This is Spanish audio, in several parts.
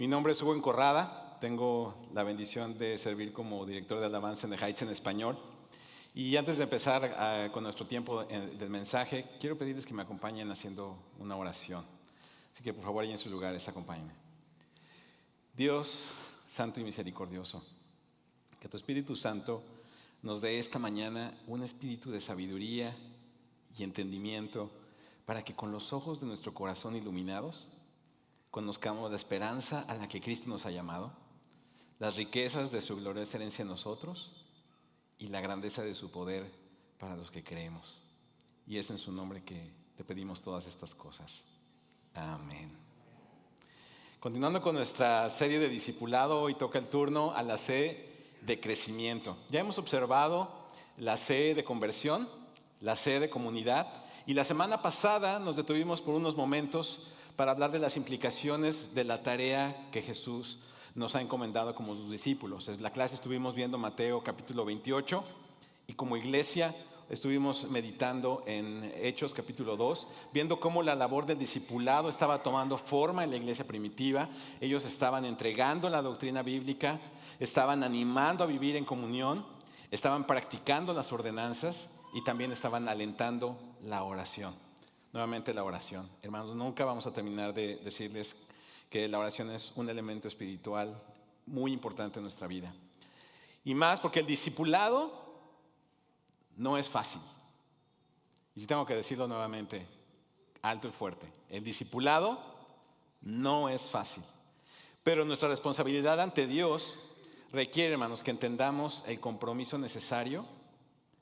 Mi nombre es Hugo Encorrada, tengo la bendición de servir como director de alabanza en The Heights en español. Y antes de empezar con nuestro tiempo del mensaje, quiero pedirles que me acompañen haciendo una oración. Así que por favor, ahí en sus lugares, acompáñenme. Dios santo y misericordioso, que tu Espíritu Santo nos dé esta mañana un espíritu de sabiduría y entendimiento para que con los ojos de nuestro corazón iluminados conozcamos la esperanza a la que Cristo nos ha llamado, las riquezas de su gloriosa herencia en nosotros y la grandeza de su poder para los que creemos. Y es en su nombre que te pedimos todas estas cosas. Amén. Continuando con nuestra serie de discipulado, hoy toca el turno a la C de crecimiento. Ya hemos observado la C de conversión, la C de comunidad, y la semana pasada nos detuvimos por unos momentos para hablar de las implicaciones de la tarea que Jesús nos ha encomendado como sus discípulos. En la clase estuvimos viendo Mateo capítulo 28 y como iglesia estuvimos meditando en Hechos capítulo 2, viendo cómo la labor del discipulado estaba tomando forma en la iglesia primitiva. Ellos estaban entregando la doctrina bíblica, estaban animando a vivir en comunión, estaban practicando las ordenanzas y también estaban alentando la oración. Nuevamente la oración. Hermanos, nunca vamos a terminar de decirles que la oración es un elemento espiritual muy importante en nuestra vida. Y más porque el discipulado no es fácil. Y si tengo que decirlo nuevamente, alto y fuerte, el discipulado no es fácil. Pero nuestra responsabilidad ante Dios requiere, hermanos, que entendamos el compromiso necesario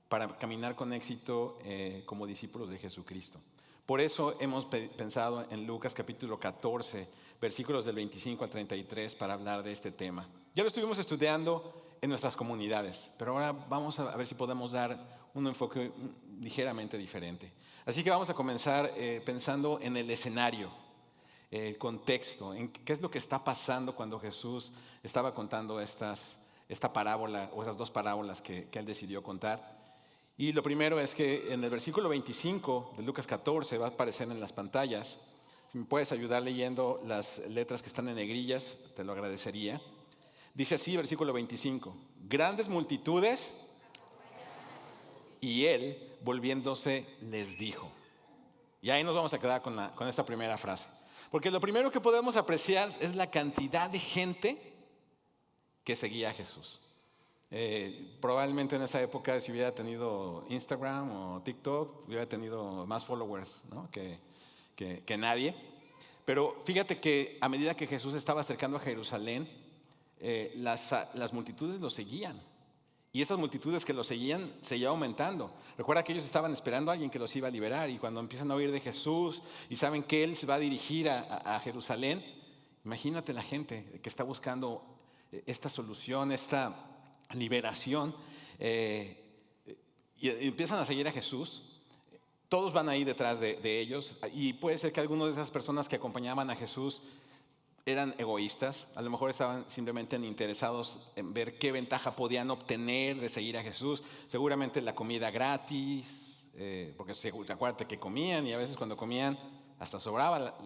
para caminar con éxito como discípulos de Jesucristo. Por eso hemos pensado en Lucas capítulo 14, versículos del 25 al 33 para hablar de este tema. Ya lo estuvimos estudiando en nuestras comunidades, pero ahora vamos a ver si podemos dar un enfoque ligeramente diferente. Así que vamos a comenzar pensando en el escenario, el contexto, en qué es lo que está pasando cuando Jesús estaba contando esta parábola o esas dos parábolas que él decidió contar. Y lo primero es que en el versículo 25 de Lucas 14 va a aparecer en las pantallas. Si me puedes ayudar leyendo las letras que están en negrillas, te lo agradecería. Dice así, versículo 25: grandes multitudes, y él, volviéndose, les dijo. Y ahí nos vamos a quedar con esta primera frase. Porque lo primero que podemos apreciar es la cantidad de gente que seguía a Jesús. Probablemente en esa época, si hubiera tenido Instagram o TikTok, hubiera tenido más followers, ¿no? que nadie. Pero fíjate que a medida que Jesús estaba acercando a Jerusalén, las multitudes lo seguían. Y esas multitudes que lo seguían aumentando. Recuerda que ellos estaban esperando a alguien que los iba a liberar. Y cuando empiezan a oír de Jesús y saben que Él se va a dirigir a Jerusalén, imagínate la gente que está buscando esta solución, esta liberación, y empiezan a seguir a Jesús. Todos van ahí detrás de ellos, y puede ser que algunas de esas personas que acompañaban a Jesús eran egoístas, a lo mejor estaban simplemente interesados en ver qué ventaja podían obtener de seguir a Jesús. Seguramente la comida gratis, porque acuérdate que comían, y a veces cuando comían hasta sobraba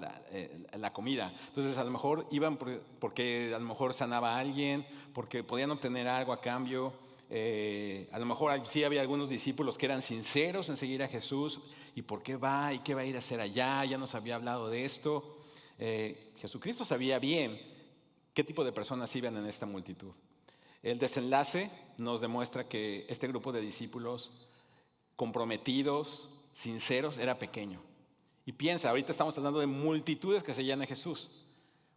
la comida. Entonces a lo mejor iban porque a lo mejor sanaba a alguien, porque podían obtener algo a cambio. A lo mejor sí había algunos discípulos que eran sinceros en seguir a Jesús. ¿Y por qué va? ¿Y qué va a ir a hacer allá? Ya nos había hablado de esto. Jesucristo sabía bien qué tipo de personas iban en esta multitud. El desenlace nos demuestra que este grupo de discípulos comprometidos, sinceros, era pequeño. Y piensa, ahorita estamos hablando de multitudes que seguían a Jesús.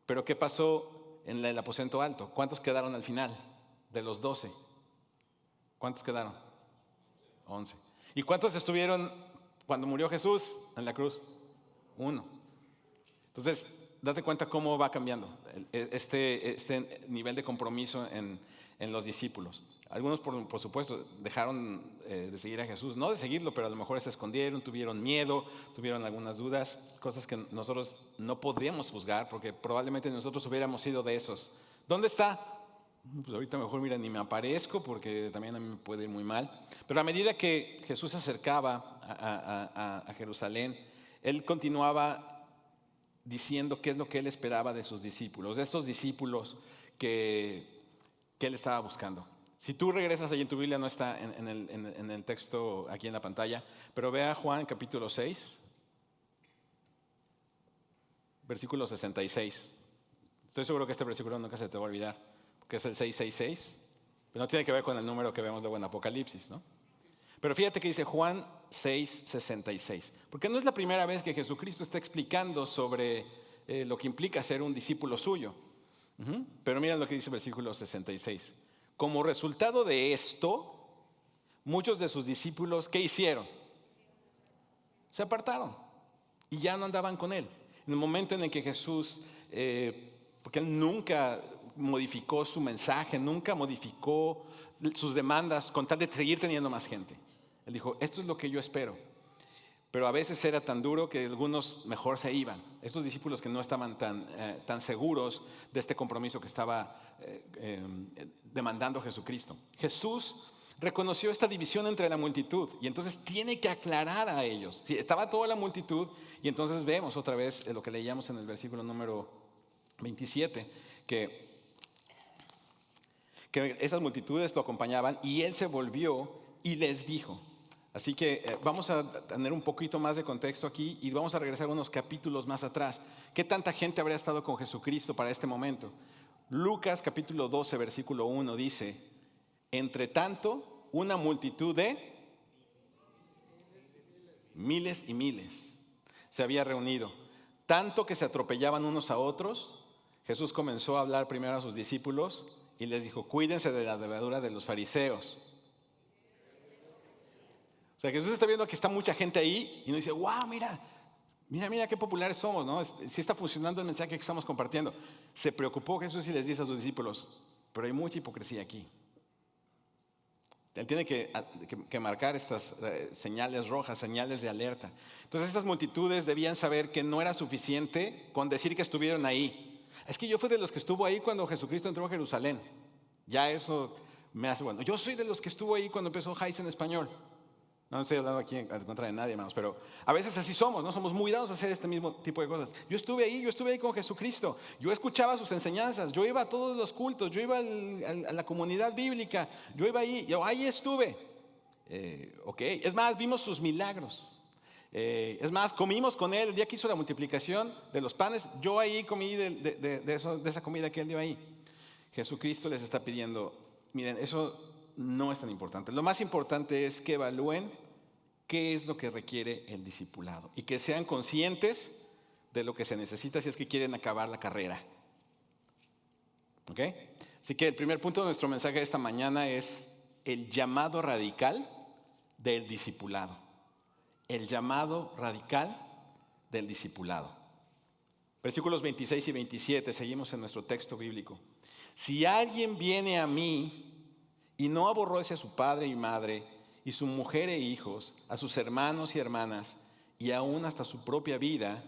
Pero ¿qué pasó en el aposento alto? ¿Cuántos quedaron al final de los 12? ¿Cuántos quedaron? 11. ¿Y cuántos estuvieron cuando murió Jesús en la cruz? 1. Entonces, date cuenta cómo va cambiando este nivel de compromiso en los discípulos. Algunos, por supuesto, dejaron de seguir a Jesús, no de seguirlo, pero a lo mejor se escondieron, tuvieron miedo, tuvieron algunas dudas, cosas que nosotros no podemos juzgar, porque probablemente nosotros hubiéramos sido de esos. ¿Dónde está? Pues ahorita mejor, mira, ni me aparezco, porque también a mí me puede ir muy mal. Pero a medida que Jesús se acercaba a Jerusalén, él continuaba diciendo qué es lo que él esperaba de sus discípulos, de estos discípulos que él estaba buscando. Si tú regresas allí en tu Biblia, no está en el texto aquí en la pantalla, pero ve a Juan capítulo 6, versículo 66. Estoy seguro que este versículo nunca se te va a olvidar, porque es el 666, pero no tiene que ver con el número que vemos luego en Apocalipsis, ¿no? Pero fíjate que dice Juan 6:66, porque no es la primera vez que Jesucristo está explicando sobre lo que implica ser un discípulo suyo. Pero mira lo que dice el versículo 66. Como resultado de esto, muchos de sus discípulos, ¿qué hicieron? Se apartaron y ya no andaban con él. En el momento en el que Jesús, porque él nunca modificó su mensaje, nunca modificó sus demandas con tal de seguir teniendo más gente. Él dijo, esto es lo que yo espero. Pero a veces era tan duro que algunos mejor se iban. Estos discípulos que no estaban tan seguros de este compromiso que estaba demandando Jesucristo. Jesús reconoció esta división entre la multitud y entonces tiene que aclarar a ellos. Sí, estaba toda la multitud y entonces vemos otra vez lo que leíamos en el versículo número 27, que esas multitudes lo acompañaban y él se volvió y les dijo. Así que vamos a tener un poquito más de contexto aquí y vamos a regresar unos capítulos más atrás. ¿Qué tanta gente habría estado con Jesucristo para este momento? Lucas capítulo 12, versículo 1 dice, entre tanto, una multitud de miles y miles se había reunido, tanto que se atropellaban unos a otros. Jesús comenzó a hablar primero a sus discípulos y les dijo, cuídense de la levadura de los fariseos. O sea, Jesús está viendo que está mucha gente ahí y nos dice, wow, mira qué populares somos, ¿no? Sí está funcionando el mensaje que estamos compartiendo. Se preocupó Jesús y les dice a sus discípulos, pero hay mucha hipocresía aquí. Él tiene que marcar estas señales rojas, señales de alerta. Entonces estas multitudes debían saber que no era suficiente con decir que estuvieron ahí. Es que yo fui de los que estuvo ahí cuando Jesucristo entró a Jerusalén. Ya eso me hace bueno. Yo soy de los que estuvo ahí cuando empezó Heights en español. No estoy hablando aquí en contra de nadie, hermanos, pero a veces así somos, ¿no? Somos muy dados a hacer este mismo tipo de cosas. Yo estuve ahí con Jesucristo. Yo escuchaba sus enseñanzas, yo iba a todos los cultos, yo iba a la comunidad bíblica, yo iba ahí, yo ahí estuve. Ok, es más, vimos sus milagros. Es más, comimos con él el día que hizo la multiplicación de los panes. Yo ahí comí de esa comida que él dio ahí. Jesucristo les está pidiendo, miren, eso no es tan importante. Lo más importante es que evalúen qué es lo que requiere el discipulado y que sean conscientes de lo que se necesita si es que quieren acabar la carrera. ¿Ok? Así que el primer punto de nuestro mensaje de esta mañana es el llamado radical del discipulado. El llamado radical del discipulado. Versículos 26 y 27, seguimos en nuestro texto bíblico. Si alguien viene a mí y no aborrece a su padre y madre, y su mujer e hijos, a sus hermanos y hermanas, y aún hasta su propia vida,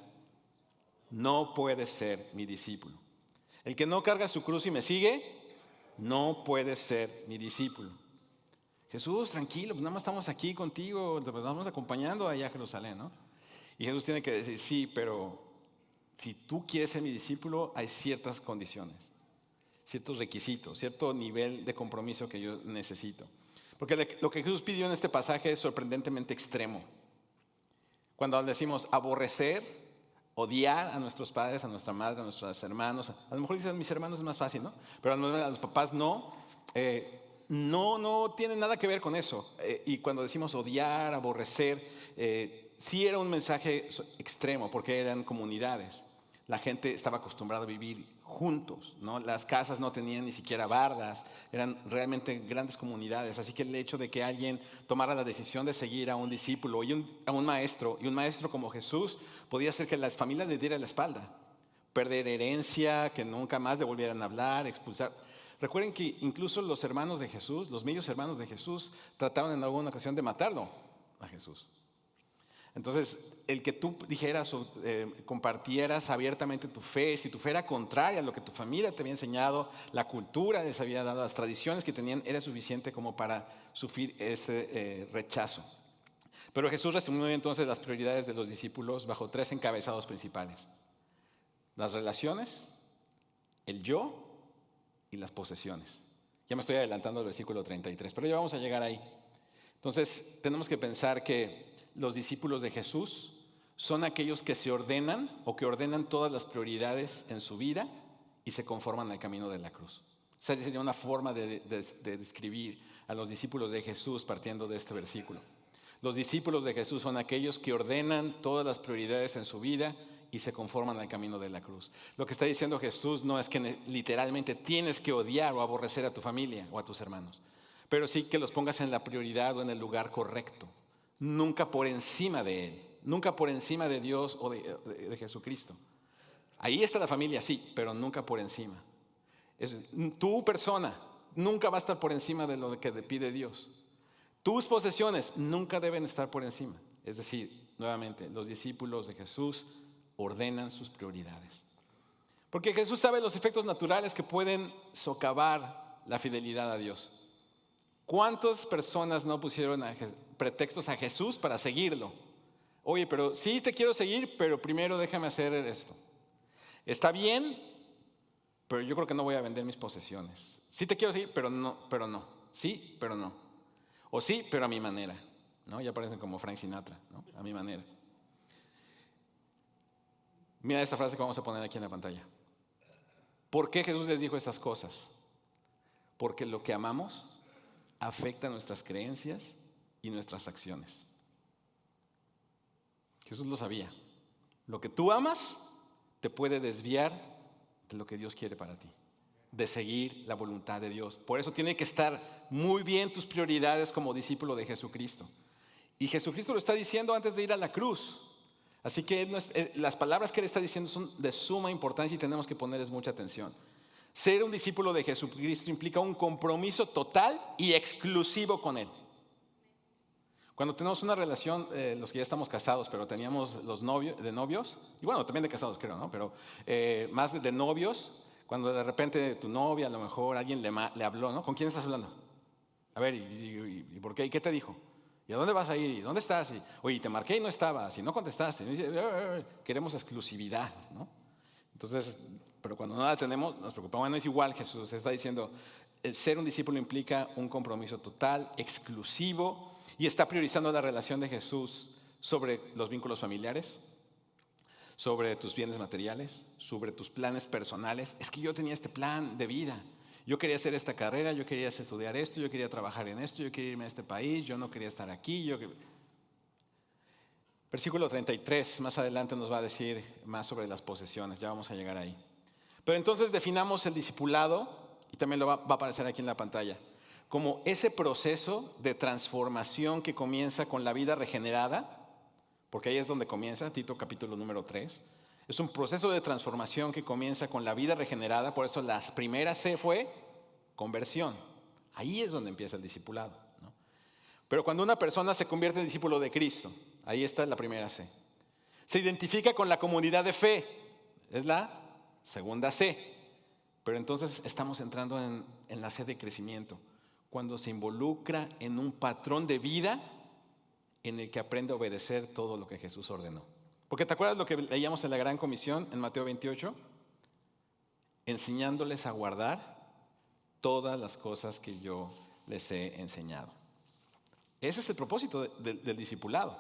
no puede ser mi discípulo. El que no carga su cruz y me sigue, no puede ser mi discípulo. Jesús, tranquilo, pues nada más estamos aquí contigo, te estamos acompañando allá a Jerusalén, ¿no? Y Jesús tiene que decir, sí, pero si tú quieres ser mi discípulo, hay ciertas condiciones, ciertos requisitos, cierto nivel de compromiso que yo necesito. Porque lo que Jesús pidió en este pasaje es sorprendentemente extremo. Cuando decimos aborrecer, odiar a nuestros padres, a nuestra madre, a nuestros hermanos, a lo mejor dicen mis hermanos es más fácil, ¿no? Pero a los papás no. No tiene nada que ver con eso. Y cuando decimos odiar, aborrecer, sí era un mensaje extremo porque eran comunidades. La gente estaba acostumbrada a vivir juntos, ¿no? Las casas no tenían ni siquiera bardas, eran realmente grandes comunidades. Así que el hecho de que alguien tomara la decisión de seguir a un discípulo y a un maestro como Jesús, podía hacer que las familias le dieran la espalda, perder herencia, que nunca más le volvieran a hablar, expulsar. Recuerden que incluso los hermanos de Jesús, los medios hermanos de Jesús, trataron en alguna ocasión de matarlo a Jesús. Entonces, el que tú dijeras o compartieras abiertamente tu fe, si tu fe era contraria a lo que tu familia te había enseñado, la cultura les había dado, las tradiciones que tenían, era suficiente como para sufrir ese rechazo. Pero Jesús resumió entonces las prioridades de los discípulos bajo 3 encabezados principales. las relaciones, el yo y las posesiones. Ya me estoy adelantando al versículo 33, pero ya vamos a llegar ahí. Entonces, tenemos que pensar que los discípulos de Jesús son aquellos que se ordenan o que ordenan todas las prioridades en su vida y se conforman al camino de la cruz. Esa sería una forma de describir a los discípulos de Jesús partiendo de este versículo. Los discípulos de Jesús son aquellos que ordenan todas las prioridades en su vida y se conforman al camino de la cruz. Lo que está diciendo Jesús no es que literalmente tienes que odiar o aborrecer a tu familia o a tus hermanos, pero sí que los pongas en la prioridad o en el lugar correcto, nunca por encima de Él, nunca por encima de Dios o de Jesucristo. Ahí está la familia, sí, pero nunca por encima. Tu persona nunca va a estar por encima de lo que te pide Dios. Tus posesiones nunca deben estar por encima. Es decir, nuevamente, los discípulos de Jesús ordenan sus prioridades. Porque Jesús sabe los efectos naturales que pueden socavar la fidelidad a Dios. ¿Cuántas personas no pusieron pretextos a Jesús para seguirlo? Oye, pero sí te quiero seguir, pero primero déjame hacer esto. Está bien, pero yo creo que no voy a vender mis posesiones. Sí te quiero seguir, pero no. Sí, pero no. O sí, pero a mi manera. ¿No? Ya parecen como Frank Sinatra, ¿no? A mi manera. Mira esta frase que vamos a poner aquí en la pantalla. ¿Por qué Jesús les dijo esas cosas? Porque lo que amamos afecta nuestras creencias y nuestras acciones. Jesús lo sabía. Lo que tú amas te puede desviar de lo que Dios quiere para ti, de seguir la voluntad de Dios. Por eso tiene que estar muy bien tus prioridades como discípulo de Jesucristo. Y Jesucristo lo está diciendo antes de ir a la cruz. Así que las palabras que Él está diciendo son de suma importancia y tenemos que ponerles mucha atención. Ser un discípulo de Jesucristo implica un compromiso total y exclusivo con Él. Cuando tenemos una relación, los que ya estamos casados, pero teníamos los novios, y bueno, también de casados creo, ¿no? Pero más de novios, cuando de repente tu novia, a lo mejor alguien le habló, ¿no? ¿Con quién estás hablando? A ver, ¿y por qué? ¿Y qué te dijo? ¿Y a dónde vas a ir? ¿Y dónde estás? Oye, te marqué y no estabas, y no contestaste. Y dice, queremos exclusividad, ¿no? Entonces, pero cuando no la tenemos, nos preocupamos. Bueno, es igual, Jesús está diciendo, el ser un discípulo implica un compromiso total, exclusivo, y está priorizando la relación de Jesús sobre los vínculos familiares, sobre tus bienes materiales, sobre tus planes personales. Es que yo tenía este plan de vida. Yo quería hacer esta carrera, yo quería estudiar esto, yo quería trabajar en esto, yo quería irme a este país, yo no quería estar aquí. Versículo 33, más adelante nos va a decir más sobre las posesiones, ya vamos a llegar ahí. Pero entonces definamos el discipulado, y también lo va a aparecer aquí en la pantalla, como ese proceso de transformación que comienza con la vida regenerada, porque ahí es donde comienza, Tito capítulo número 3. Es un proceso de transformación que comienza con la vida regenerada, por eso la primera C fue conversión. Ahí es donde empieza el discipulado, ¿no? Pero cuando una persona se convierte en discípulo de Cristo, ahí está la primera C. Se identifica con la comunidad de fe, es la segunda C. Pero entonces estamos entrando en la C de crecimiento, cuando se involucra en un patrón de vida en el que aprende a obedecer todo lo que Jesús ordenó. Porque ¿te acuerdas lo que leíamos en la Gran Comisión en Mateo 28? Enseñándoles a guardar todas las cosas que yo les he enseñado. Ese es el propósito del discipulado.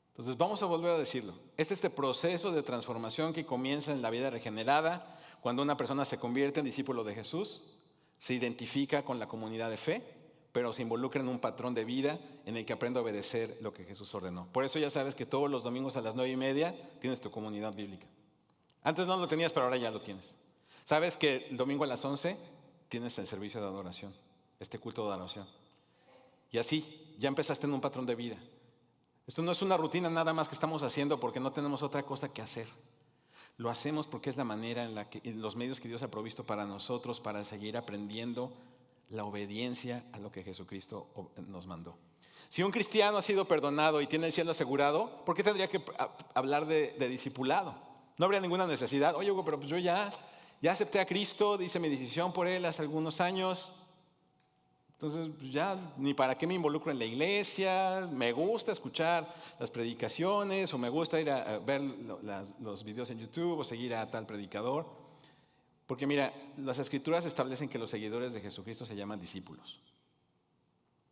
Entonces vamos a volver a decirlo. Es este proceso de transformación que comienza en la vida regenerada, cuando una persona se convierte en discípulo de Jesús, se identifica con la comunidad de fe, pero se involucra en un patrón de vida en el que aprende a obedecer lo que Jesús ordenó. Por eso ya sabes que todos los domingos a las 9:30 tienes tu comunidad bíblica. Antes no lo tenías, pero ahora ya lo tienes. Sabes que el domingo a las 11 tienes el servicio de adoración, este culto de adoración. Y así, ya empezaste en un patrón de vida. Esto no es una rutina nada más que estamos haciendo porque no tenemos otra cosa que hacer. Lo hacemos porque es la manera en los medios que Dios ha provisto para nosotros para seguir aprendiendo la obediencia a lo que Jesucristo nos mandó. Si un cristiano ha sido perdonado y tiene el cielo asegurado, ¿por qué tendría que hablar de discipulado? No habría ninguna necesidad. Oye, Hugo, pero pues yo ya acepté a Cristo, hice mi decisión por Él hace algunos años. Entonces, pues ya ni para qué me involucro en la iglesia, me gusta escuchar las predicaciones o me gusta ir a ver los videos en YouTube o seguir a tal predicador. Porque mira, las escrituras establecen que los seguidores de Jesucristo se llaman discípulos.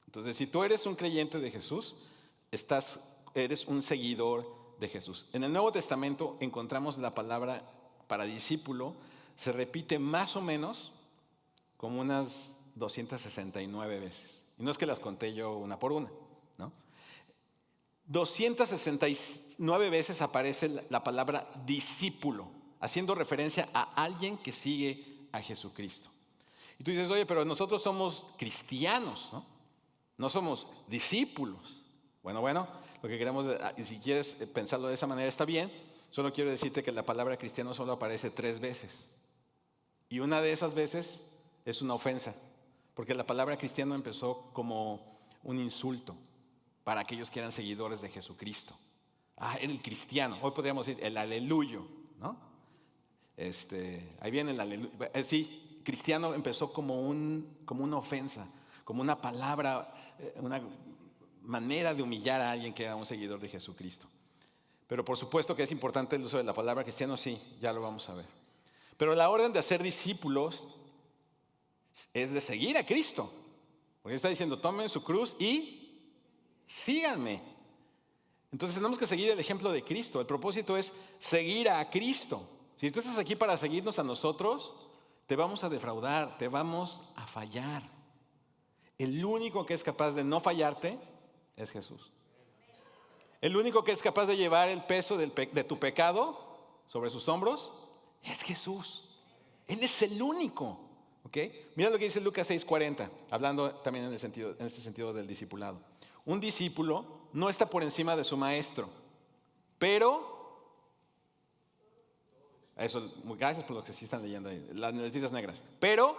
Entonces, si tú eres un creyente de Jesús, eres un seguidor de Jesús. En el Nuevo Testamento encontramos la palabra para discípulo, se repite más o menos como unas 269 veces. Y no es que las conté yo una por una, ¿no? 269 veces aparece la palabra discípulo, haciendo referencia a alguien que sigue a Jesucristo. Y tú dices, oye, pero nosotros somos cristianos, ¿no? No somos discípulos. Bueno, lo que queremos, y si quieres pensarlo de esa manera está bien, solo quiero decirte que la palabra cristiano solo aparece 3 veces. Y una de esas veces es una ofensa, porque la palabra cristiano empezó como un insulto para aquellos que eran seguidores de Jesucristo. Era el cristiano. Hoy podríamos decir el aleluyo, ¿no? Ahí viene el aleluyo. Sí, cristiano empezó como una ofensa, como una palabra, una manera de humillar a alguien que era un seguidor de Jesucristo. Pero por supuesto que es importante el uso de la palabra cristiano, sí, ya lo vamos a ver. Pero la orden de hacer discípulos es de seguir a Cristo. Porque está diciendo, tomen su cruz y síganme. Entonces tenemos que seguir el ejemplo de Cristo. El propósito es seguir a Cristo. Si tú estás aquí para seguirnos a nosotros, te vamos a defraudar, te vamos a fallar. El único que es capaz de no fallarte es Jesús. El único que es capaz de llevar el peso de tu pecado sobre sus hombros es Jesús. Él es el único. ¿Okay? Mira lo que dice Lucas 6:40, hablando también en este sentido del discipulado. Un discípulo no está por encima de su maestro, pero, gracias por los que sí están leyendo ahí, las noticias negras, pero,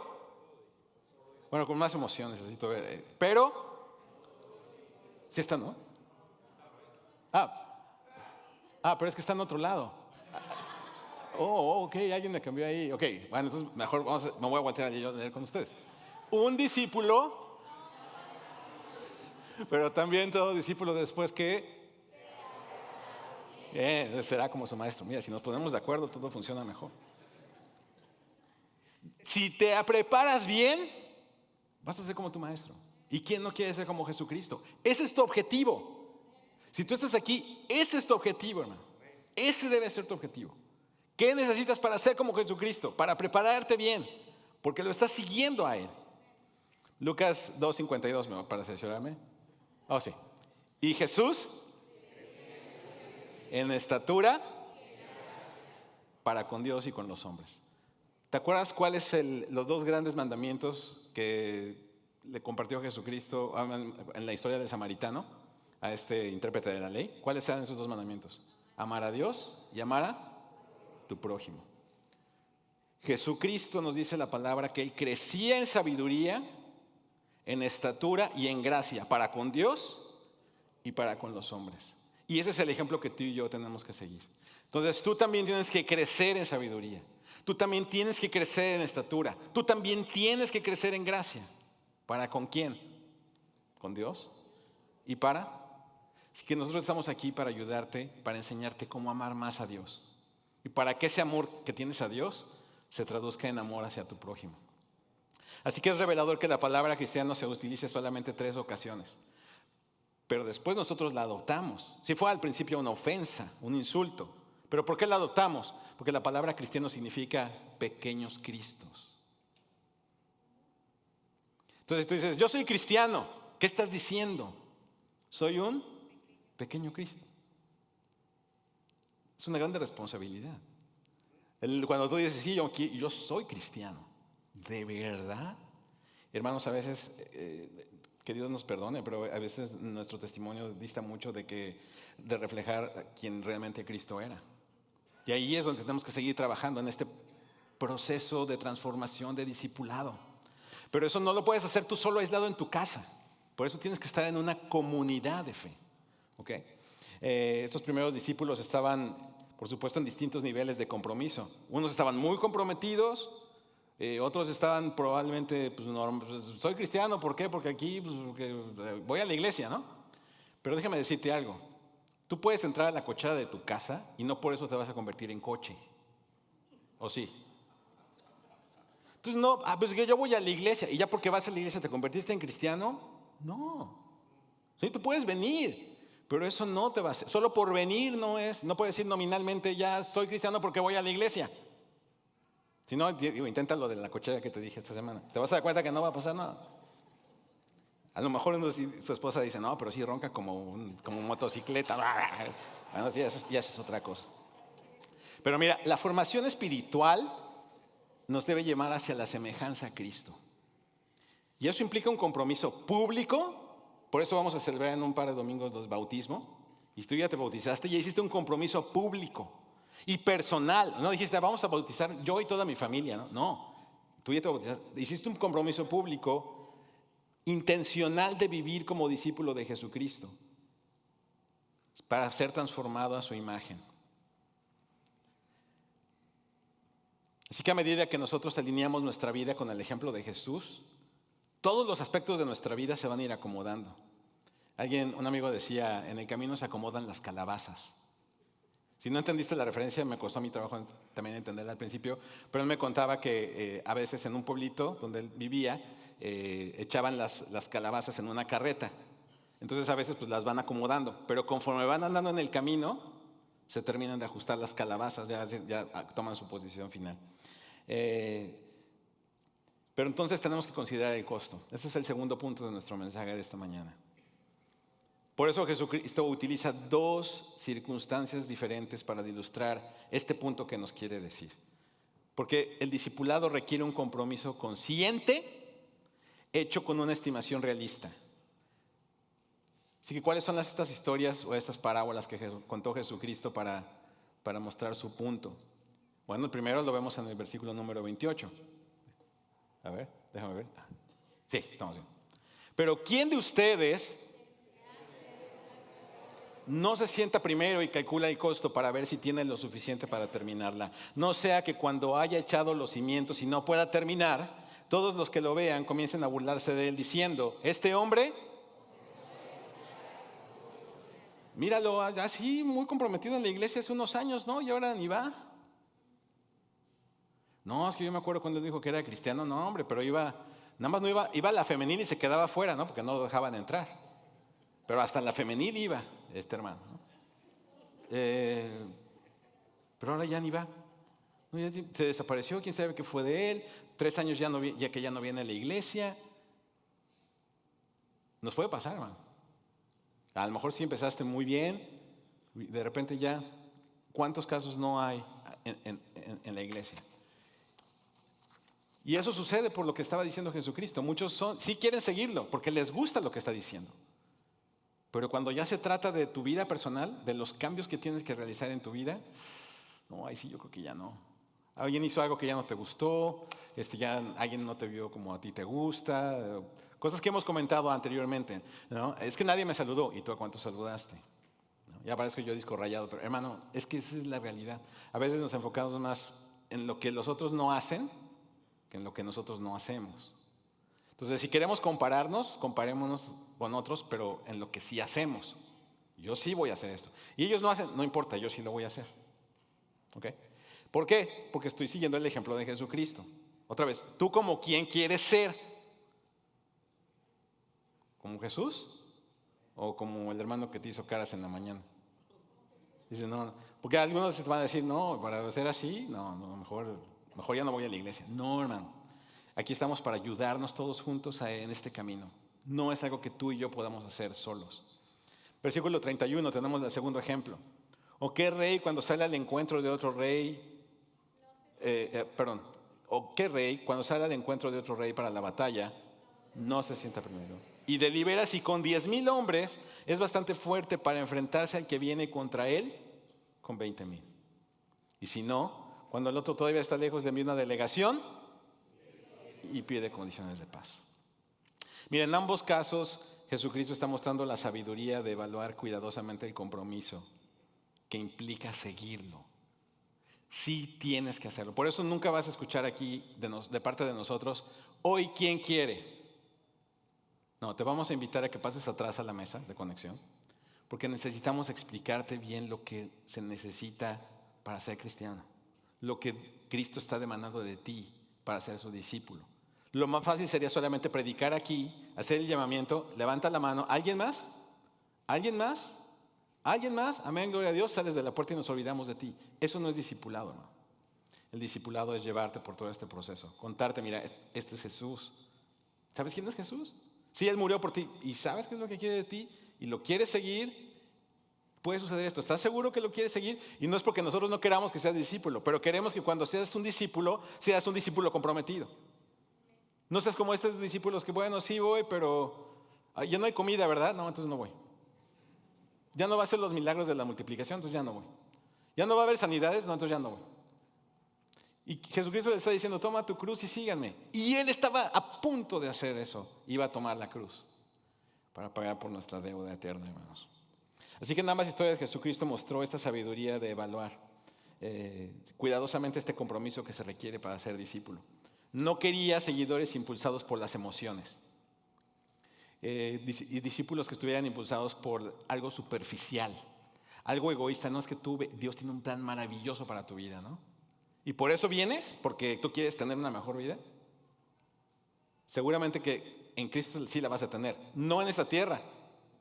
bueno, con más emoción necesito ver, pero, sí está, ¿no? Pero es que está en otro lado. Ok, alguien me cambió ahí. Ok, bueno, entonces mejor me voy a voltear yo a leer con ustedes. Un discípulo, pero también todo discípulo después que será como su maestro. Mira, si nos ponemos de acuerdo, todo funciona mejor. Si te preparas bien, vas a ser como tu maestro. ¿Y quién no quiere ser como Jesucristo? Ese es tu objetivo. Si tú estás aquí, ese es tu objetivo, hermano. Ese debe ser tu objetivo. ¿Qué necesitas para ser como Jesucristo? Para prepararte bien, porque lo estás siguiendo a Él. Lucas 2:52 me va a parecer, ¿verdad? Oh, sí. Y Jesús, en estatura, para con Dios y con los hombres. ¿Te acuerdas cuáles los 2 grandes mandamientos que le compartió Jesucristo en la historia del samaritano a este intérprete de la ley? ¿Cuáles eran esos 2 mandamientos? Amar a Dios y amar a tu prójimo. Jesucristo nos dice la palabra que Él crecía en sabiduría, en estatura y en gracia para con Dios y para con los hombres. Y ese es el ejemplo que tú y yo tenemos que seguir. Entonces tú también tienes que crecer en sabiduría. Tú también tienes que crecer en estatura. Tú también tienes que crecer en gracia. ¿Para con quién? Con Dios. ¿Y para? Así que nosotros estamos aquí para ayudarte, para enseñarte cómo amar más a Dios. Y para que ese amor que tienes a Dios se traduzca en amor hacia tu prójimo. Así que es revelador que la palabra cristiano se utilice solamente 3 ocasiones. Pero después nosotros la adoptamos. Si fue al principio una ofensa, un insulto. ¿Pero por qué la adoptamos? Porque la palabra cristiano significa pequeños cristos. Entonces tú dices, yo soy cristiano. ¿Qué estás diciendo? Soy un pequeño Cristo. Es una grande responsabilidad. Cuando tú dices, sí, yo soy cristiano, ¿de verdad? Hermanos, a veces, que Dios nos perdone, pero a veces nuestro testimonio dista mucho de reflejar a quien realmente Cristo era. Y ahí es donde tenemos que seguir trabajando en este proceso de transformación, de discipulado. Pero eso no lo puedes hacer tú solo aislado en tu casa. Por eso tienes que estar en una comunidad de fe. ¿Okay? Estos primeros discípulos estaban, por supuesto, en distintos niveles de compromiso. Unos estaban muy comprometidos, Otros estaban probablemente, pues, soy cristiano, ¿por qué? Porque aquí voy a la iglesia, ¿no? Pero déjame decirte algo. Tú puedes entrar a la cochera de tu casa y no por eso te vas a convertir en coche. ¿O sí? Entonces, no, pues que yo voy a la iglesia y ya porque vas a la iglesia te convertiste en cristiano. No. Sí, tú puedes venir, pero eso no te va a hacer. Solo por venir no puedes decir nominalmente ya soy cristiano porque voy a la iglesia. Si no, intenta lo de la cochera que te dije esta semana. Te vas a dar cuenta que no va a pasar nada. A lo mejor su esposa dice, no, pero sí ronca como motocicleta. Bueno, sí, ya es otra cosa. Pero mira, la formación espiritual nos debe llevar hacia la semejanza a Cristo. Y eso implica un compromiso público. Por eso vamos a celebrar en un par de domingos los bautismos. Y tú ya te bautizaste y hiciste un compromiso público y personal. No dijiste, vamos a bautizar yo y toda mi familia. No, tú ya te bautizaste. Hiciste un compromiso público intencional de vivir como discípulo de Jesucristo para ser transformado a su imagen. Así que a medida que nosotros alineamos nuestra vida con el ejemplo de Jesús, todos los aspectos de nuestra vida se van a ir acomodando. Un amigo decía, en el camino se acomodan las calabazas. Si no entendiste la referencia, me costó a mi trabajo también entenderla al principio, pero él me contaba que a veces en un pueblito donde él vivía, echaban las calabazas en una carreta. Entonces a veces pues las van acomodando, pero conforme van andando en el camino, se terminan de ajustar las calabazas, ya toman su posición final. Pero entonces tenemos que considerar el costo. Ese es el segundo punto de nuestro mensaje de esta mañana. Por eso Jesucristo utiliza dos circunstancias diferentes para ilustrar este punto que nos quiere decir. Porque el discipulado requiere un compromiso consciente, hecho con una estimación realista. Así que, ¿cuáles son estas historias o estas parábolas que contó Jesucristo para mostrar su punto? Bueno, el primero lo vemos en el versículo número 28. A ver, déjame ver. Sí, estamos bien. Pero ¿quién de ustedes no se sienta primero y calcula el costo para ver si tiene lo suficiente para terminarla? No sea que cuando haya echado los cimientos y no pueda terminar, todos los que lo vean comiencen a burlarse de él diciendo, este hombre, míralo, así muy comprometido en la iglesia hace unos años, ¿no? Y ahora ni va. No, es que yo me acuerdo cuando él dijo que era cristiano, no, hombre, pero iba a la femenil y se quedaba afuera, ¿no? Porque no lo dejaban entrar. Pero hasta en la femenil iba este hermano, ¿no? Pero ahora ya ni va. No, ya se desapareció, quién sabe qué fue de él. 3 años ya que ya no viene a la iglesia. Nos puede pasar, hermano. A lo mejor sí empezaste muy bien, de repente ya, ¿cuántos casos no hay en la iglesia? Y eso sucede por lo que estaba diciendo Jesucristo. Muchos sí quieren seguirlo porque les gusta lo que está diciendo. Pero cuando ya se trata de tu vida personal, de los cambios que tienes que realizar en tu vida, no, ahí sí yo creo que ya no. Alguien hizo algo que ya no te gustó, ya alguien no te vio como a ti te gusta, cosas que hemos comentado anteriormente, ¿no? Es que nadie me saludó, ¿y tú a cuánto saludaste? ¿No? Ya parezco yo disco rayado, pero hermano, es que esa es la realidad. A veces nos enfocamos más en lo que los otros no hacen que en lo que nosotros no hacemos. Entonces, si queremos compararnos, comparémonos con otros, pero en lo que sí hacemos. Yo sí voy a hacer esto. Y ellos no hacen, no importa, yo sí lo voy a hacer. ¿Ok? ¿Por qué? Porque estoy siguiendo el ejemplo de Jesucristo. Otra vez, ¿tú como quién quieres ser? ¿Como Jesús? ¿O como el hermano que te hizo caras en la mañana? Dice, no, porque algunos te van a decir, no, para ser así, no, mejor ya no voy a la iglesia. No, hermano. Aquí estamos para ayudarnos todos juntos en este camino. No es algo que tú y yo podamos hacer solos. Versículo 31, tenemos el segundo ejemplo. ¿O qué rey cuando sale al encuentro de otro rey? ¿O qué rey cuando sale al encuentro de otro rey para la batalla no se sienta primero? Y delibera si con 10,000 hombres es bastante fuerte para enfrentarse al que viene contra él con 20,000. Y si no, cuando el otro todavía está lejos de enviar una delegación y pide condiciones de paz. Mira, en ambos casos Jesucristo está mostrando la sabiduría de evaluar cuidadosamente el compromiso que implica seguirlo. Sí tienes que hacerlo. Por eso nunca vas a escuchar aquí de parte de nosotros, hoy, ¿quién quiere? No, te vamos a invitar a que pases atrás a la mesa de conexión, porque necesitamos explicarte bien lo que se necesita para ser cristiano, lo que Cristo está demandando de ti para ser su discípulo. Lo más fácil sería solamente predicar aquí, hacer el llamamiento, levanta la mano. ¿Alguien más? ¿Alguien más? ¿Alguien más? Amén, gloria a Dios. Sales de la puerta y nos olvidamos de ti. Eso no es discipulado, hermano. El discipulado es llevarte por todo este proceso. Contarte, mira, este es Jesús. ¿Sabes quién es Jesús? Sí, Él murió por ti. ¿Y sabes qué es lo que quiere de ti? Y lo quieres seguir. Puede suceder esto. ¿Estás seguro que lo quieres seguir? Y no es porque nosotros no queramos que seas discípulo, pero queremos que cuando seas un discípulo comprometido. No seas como estos discípulos que, bueno, sí voy, pero ya no hay comida, ¿verdad? No, entonces no voy. Ya no va a ser los milagros de la multiplicación, entonces ya no voy. Ya no va a haber sanidades, no, entonces ya no voy. Y Jesucristo le está diciendo, toma tu cruz y síganme. Y Él estaba a punto de hacer eso. Iba a tomar la cruz para pagar por nuestra deuda eterna, hermanos. Así que en ambas historias Jesucristo mostró esta sabiduría de evaluar cuidadosamente este compromiso que se requiere para ser discípulo. No quería seguidores impulsados por las emociones. Y discípulos que estuvieran impulsados por algo superficial, algo egoísta. No es que Dios tiene un plan maravilloso para tu vida, ¿no? Y por eso vienes, porque tú quieres tener una mejor vida. Seguramente que en Cristo sí la vas a tener. No en esta tierra,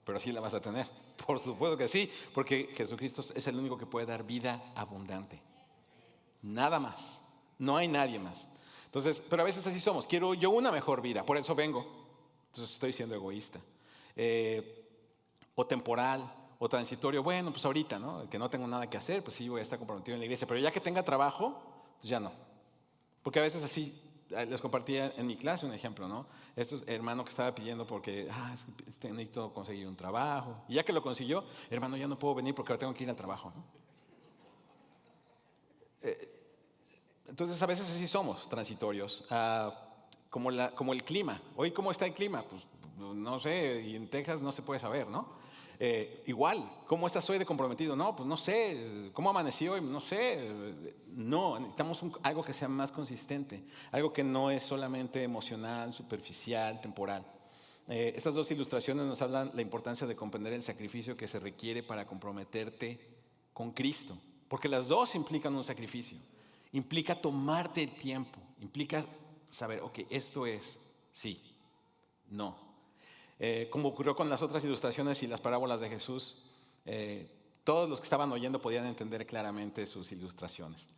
pero sí la vas a tener. Por supuesto que sí, porque Jesucristo es el único que puede dar vida abundante. Nada más. No hay nadie más. Entonces, pero a veces así somos. Quiero yo una mejor vida, por eso vengo. Entonces estoy siendo egoísta. O temporal, o transitorio. Bueno, pues ahorita, ¿no? Que no tengo nada que hacer, pues sí voy a estar comprometido en la iglesia. Pero ya que tenga trabajo, pues ya no. Porque a veces así, les compartía en mi clase un ejemplo, ¿no? Este hermano que estaba pidiendo porque, es que necesito conseguir un trabajo. Y ya que lo consiguió, hermano, ya no puedo venir porque ahora tengo que ir al trabajo, ¿no? Entonces a veces así somos, transitorios. Como el clima. Hoy, ¿cómo está el clima? Pues no sé, y en Texas no se puede saber, ¿no? Igual, ¿cómo estás hoy de comprometido? No, pues no sé. ¿Cómo amaneció hoy? No sé. No, necesitamos algo que sea más consistente, algo que no es solamente emocional, superficial, temporal. Estas dos ilustraciones nos hablan la importancia de comprender el sacrificio que se requiere para comprometerte con Cristo, porque las dos implican un sacrificio. Implica tomarte el tiempo, implica saber, ok, esto es sí, no. Como ocurrió con las otras ilustraciones y las parábolas de Jesús, todos los que estaban oyendo podían entender claramente sus ilustraciones.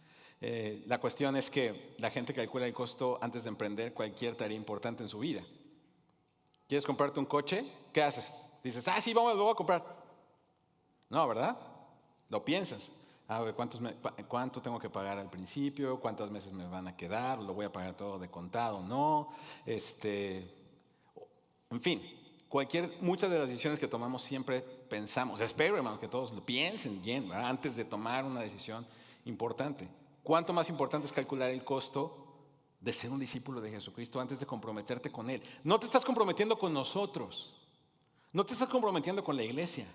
La cuestión es que la gente calcula el costo antes de emprender cualquier tarea importante en su vida. ¿Quieres comprarte un coche? ¿Qué haces? Dices, sí, lo voy a comprar. No, ¿verdad? Lo piensas. A ver, ¿cuánto tengo que pagar al principio? ¿Cuántos meses me van a quedar? ¿Lo voy a pagar todo de contado? No. En fin, muchas de las decisiones que tomamos siempre pensamos. Espero, hermanos, que todos lo piensen bien, ¿verdad? Antes de tomar una decisión importante. ¿Cuánto más importante es calcular el costo de ser un discípulo de Jesucristo antes de comprometerte con Él? No te estás comprometiendo con nosotros. No te estás comprometiendo con la iglesia.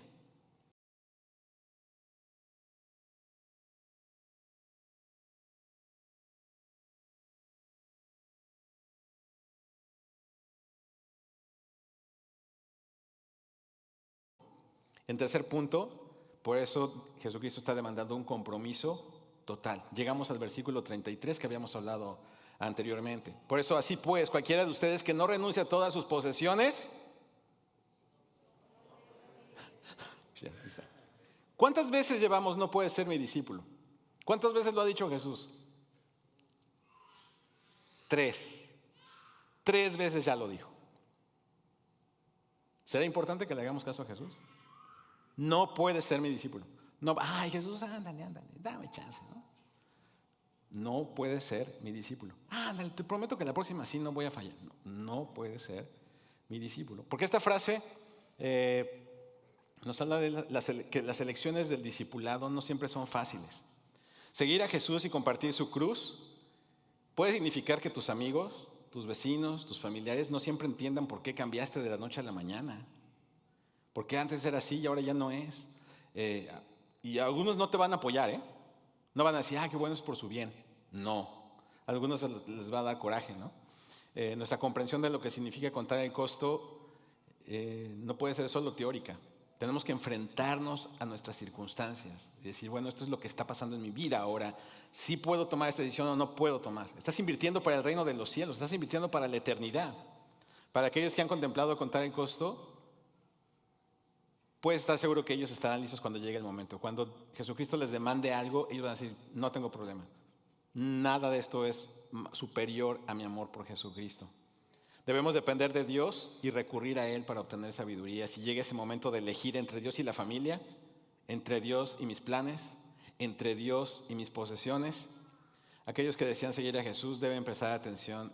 En tercer punto, por eso Jesucristo está demandando un compromiso total. Llegamos al versículo 33 que habíamos hablado anteriormente. Por eso, así pues, cualquiera de ustedes que no renuncie a todas sus posesiones. ¿Cuántas veces llevamos no puedes ser mi discípulo? ¿Cuántas veces lo ha dicho Jesús? 3. 3 veces ya lo dijo. ¿Será importante que le hagamos caso a Jesús? No puedes ser mi discípulo. No, Jesús, ándale, dame chance, ¿no? No puedes ser mi discípulo. Ándale, te prometo que la próxima sí no voy a fallar. No puedes ser mi discípulo. Porque esta frase nos habla de que las elecciones del discipulado no siempre son fáciles. Seguir a Jesús y compartir su cruz puede significar que tus amigos, tus vecinos, tus familiares no siempre entiendan por qué cambiaste de la noche a la mañana. Porque antes era así y ahora ya no es. Y algunos no te van a apoyar, No van a decir, qué bueno, es por su bien. No. A algunos les va a dar coraje, ¿no? Nuestra comprensión de lo que significa contar el costo no puede ser solo teórica. Tenemos que enfrentarnos a nuestras circunstancias y decir, bueno, esto es lo que está pasando en mi vida ahora. ¿Sí puedo tomar esta decisión o no puedo tomar? Estás invirtiendo para el reino de los cielos, estás invirtiendo para la eternidad. Para aquellos que han contemplado contar el costo, puedes estar seguro que ellos estarán listos cuando llegue el momento. Cuando Jesucristo les demande algo, ellos van a decir, no tengo problema. Nada de esto es superior a mi amor por Jesucristo. Debemos depender de Dios y recurrir a Él para obtener sabiduría. Si llega ese momento de elegir entre Dios y la familia, entre Dios y mis planes, entre Dios y mis posesiones, aquellos que desean seguir a Jesús deben prestar atención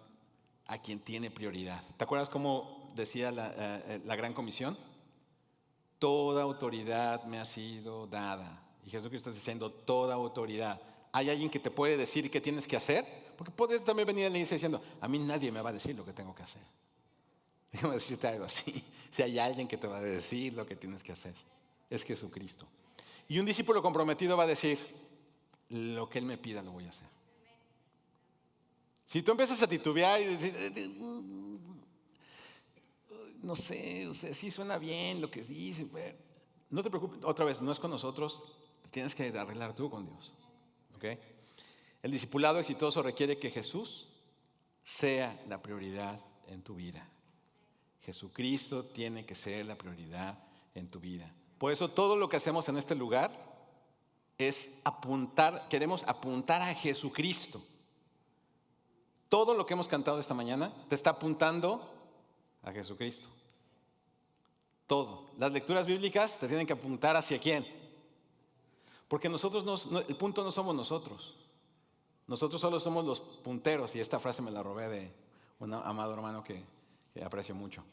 a quien tiene prioridad. ¿Te acuerdas cómo decía la Gran Comisión? Toda autoridad me ha sido dada. Y Jesucristo está diciendo, toda autoridad. ¿Hay alguien que te puede decir qué tienes que hacer? Porque puedes también venir a la iglesia diciendo, a mí nadie me va a decir lo que tengo que hacer. Déjame decirte algo así. Si hay alguien que te va a decir lo que tienes que hacer, es Jesucristo. Y un discípulo comprometido va a decir, lo que Él me pida lo voy a hacer. Si tú empiezas a titubear y decir, no sé, sí suena bien lo que dice, no te preocupes, otra vez, no es con nosotros, tienes que arreglar tú con Dios. ¿Okay? El discipulado exitoso requiere que Jesús sea la prioridad en tu vida. Jesucristo tiene que ser la prioridad en tu vida. Por eso todo lo que hacemos en este lugar es queremos apuntar a Jesucristo. Todo lo que hemos cantado esta mañana te está apuntando a Jesucristo. Todo. Las lecturas bíblicas te tienen que apuntar hacia quién. Porque nosotros el punto no somos nosotros. Nosotros solo somos los punteros. Y esta frase me la robé de un amado hermano que aprecio mucho.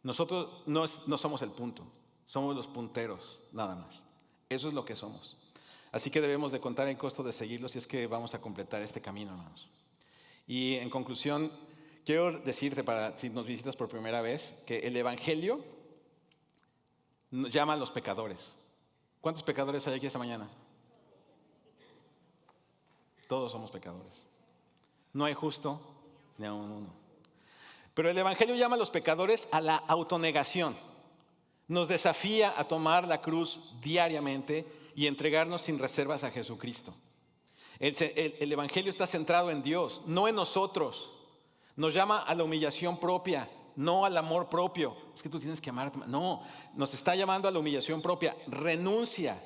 Nosotros no somos el punto. Somos los punteros, nada más. Eso es lo que somos. Así que debemos de contar el costo de seguirlos si es que vamos a completar este camino, hermanos. Y en conclusión, quiero decirte, si nos visitas por primera vez, que el Evangelio nos llama a los pecadores. ¿Cuántos pecadores hay aquí esta mañana? Todos somos pecadores. No hay justo ni aun uno. Pero el Evangelio llama a los pecadores a la autonegación. Nos desafía a tomar la cruz diariamente y entregarnos sin reservas a Jesucristo. El Evangelio está centrado en Dios, no en nosotros. Nos llama a la humillación propia, no al amor propio. Es que tú tienes que amarte. No, nos está llamando a la humillación propia. Renuncia.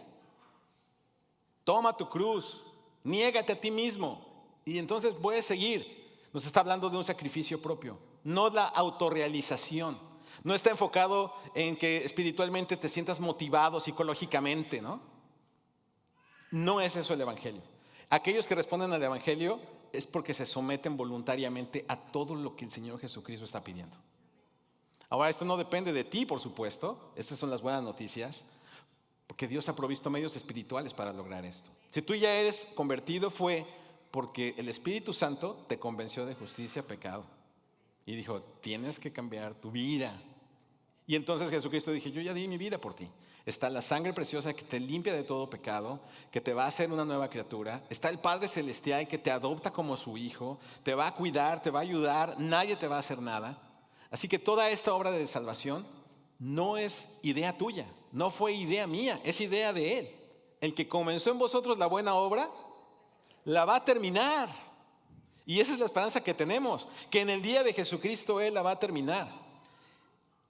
Toma tu cruz. Niégate a ti mismo. Y entonces puedes seguir. Nos está hablando de un sacrificio propio, no la autorrealización. No está enfocado en que espiritualmente te sientas motivado psicológicamente, ¿no? No es eso el Evangelio. Aquellos que responden al Evangelio es porque se someten voluntariamente a todo lo que el Señor Jesucristo está pidiendo. Ahora, esto no depende de ti, por supuesto. Estas son las buenas noticias, porque Dios ha provisto medios espirituales para lograr esto. Si tú ya eres convertido, fue porque el Espíritu Santo te convenció de justicia, pecado. Y dijo, tienes que cambiar tu vida. Y entonces Jesucristo dijo, yo ya di mi vida por ti. Está la sangre preciosa que te limpia de todo pecado, que te va a hacer una nueva criatura. Está el Padre Celestial que te adopta como su hijo, te va a cuidar, te va a ayudar, nadie te va a hacer nada. Así que toda esta obra de salvación no es idea tuya, no fue idea mía, es idea de Él. El que comenzó en vosotros la buena obra, la va a terminar. Y esa es la esperanza que tenemos, que en el día de Jesucristo Él la va a terminar.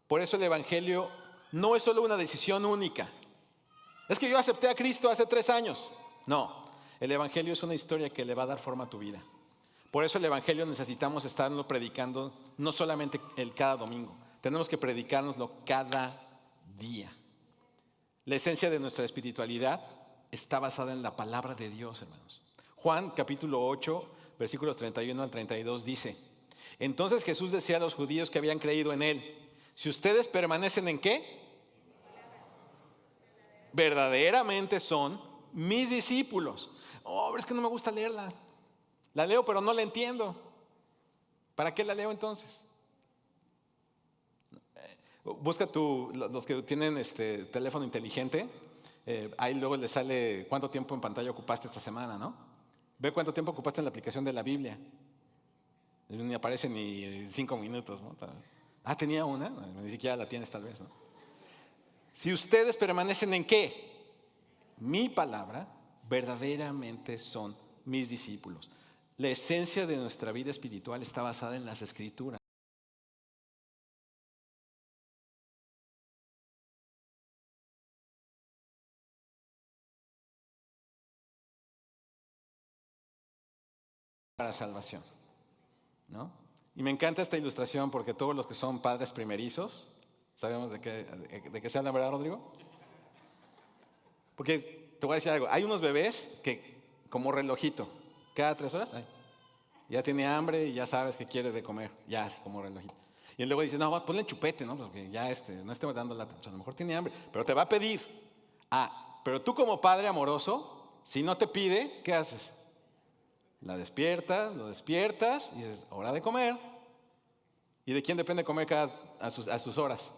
Por eso el Evangelio no es solo una decisión única. Es que yo acepté a Cristo hace 3 años. No, el Evangelio es una historia que le va a dar forma a tu vida. Por eso el Evangelio necesitamos estarlo predicando no solamente cada domingo. Tenemos que predicárnoslo cada día. La esencia de nuestra espiritualidad está basada en la palabra de Dios, hermanos. Juan capítulo 8, versículos 31 al 32 dice, entonces Jesús decía a los judíos que habían creído en Él, si ustedes permanecen ¿en qué? Verdaderamente son mis discípulos. Oh, es que no me gusta leerla. La leo pero no la entiendo. ¿Para qué la leo entonces? Busca los que tienen teléfono inteligente, Ahí luego le sale cuánto tiempo en pantalla ocupaste esta semana, ¿no? Ve cuánto tiempo ocupaste en la aplicación de la Biblia. Ni aparece ni 5 minutos, ¿no? Ah, tenía una, ni siquiera la tienes tal vez, ¿no? Si ustedes permanecen en ¿qué? Mi palabra, verdaderamente son mis discípulos. La esencia de nuestra vida espiritual está basada en las Escrituras. Para salvación, ¿no? Y me encanta esta ilustración porque todos los que son padres primerizos, ¿sabemos de qué se habla, verdad, Rodrigo? Porque te voy a decir algo, hay unos bebés que como relojito, cada 3 horas, ya tiene hambre y ya sabes que quiere de comer, ya es como relojito. Y luego dices, no, ponle chupete, ¿no? Porque ya no estemos dando lata. O sea, a lo mejor tiene hambre, pero te va a pedir. Pero tú como padre amoroso, si no te pide, ¿qué haces? Lo despiertas y dices, hora de comer. ¿Y de quién depende comer a sus horas?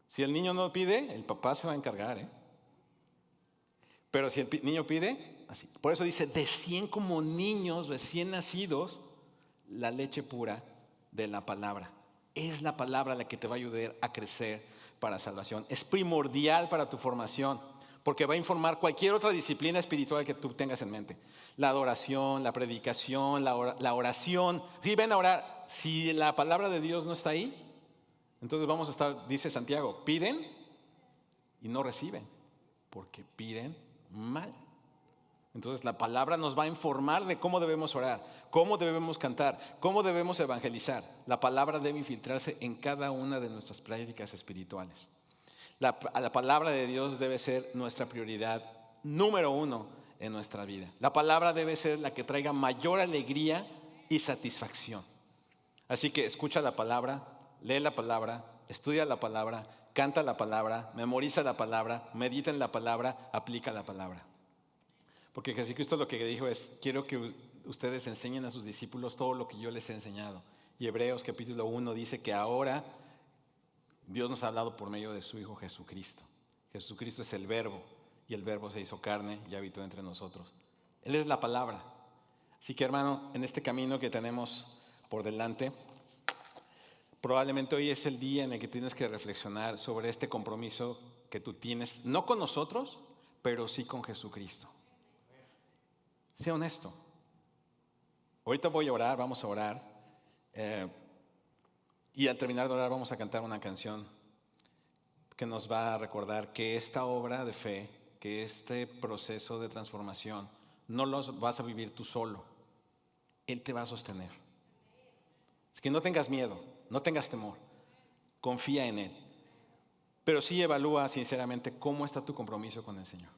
Si el niño no pide, el papá se va a encargar, ¿eh? Pero si el niño pide, así. Por eso dice, decían como niños recién nacidos la leche pura de la palabra. Es la palabra la que te va a ayudar a crecer para salvación. Es primordial para tu formación, porque va a informar cualquier otra disciplina espiritual que tú tengas en mente. La adoración, la predicación, la oración. Si ven a orar, si la palabra de Dios no está ahí, entonces vamos a estar, dice Santiago, piden y no reciben, porque piden mal. Entonces la palabra nos va a informar de cómo debemos orar, cómo debemos cantar, cómo debemos evangelizar. La palabra debe infiltrarse en cada una de nuestras prácticas espirituales. La palabra de Dios debe ser nuestra prioridad número 1 en nuestra vida. La palabra debe ser la que traiga mayor alegría y satisfacción. Así que escucha la palabra, lee la palabra, estudia la palabra, canta la palabra, memoriza la palabra, medita en la palabra, aplica la palabra. Porque Jesucristo lo que dijo es, quiero que ustedes enseñen a sus discípulos todo lo que yo les he enseñado. Y Hebreos capítulo 1 dice que ahora Dios nos ha hablado por medio de su Hijo Jesucristo. Jesucristo es el Verbo y el Verbo se hizo carne y habitó entre nosotros. Él es la palabra. Así que hermano, en este camino que tenemos por delante, probablemente hoy es el día en el que tienes que reflexionar sobre este compromiso que tú tienes, no con nosotros, pero sí con Jesucristo. Sé honesto. Ahorita voy a orar, vamos a orar. Y al terminar de orar vamos a cantar una canción que nos va a recordar que esta obra de fe, que este proceso de transformación, no lo vas a vivir tú solo. Él te va a sostener. Es que no tengas miedo, no tengas temor. Confía en Él. Pero sí evalúa sinceramente cómo está tu compromiso con el Señor.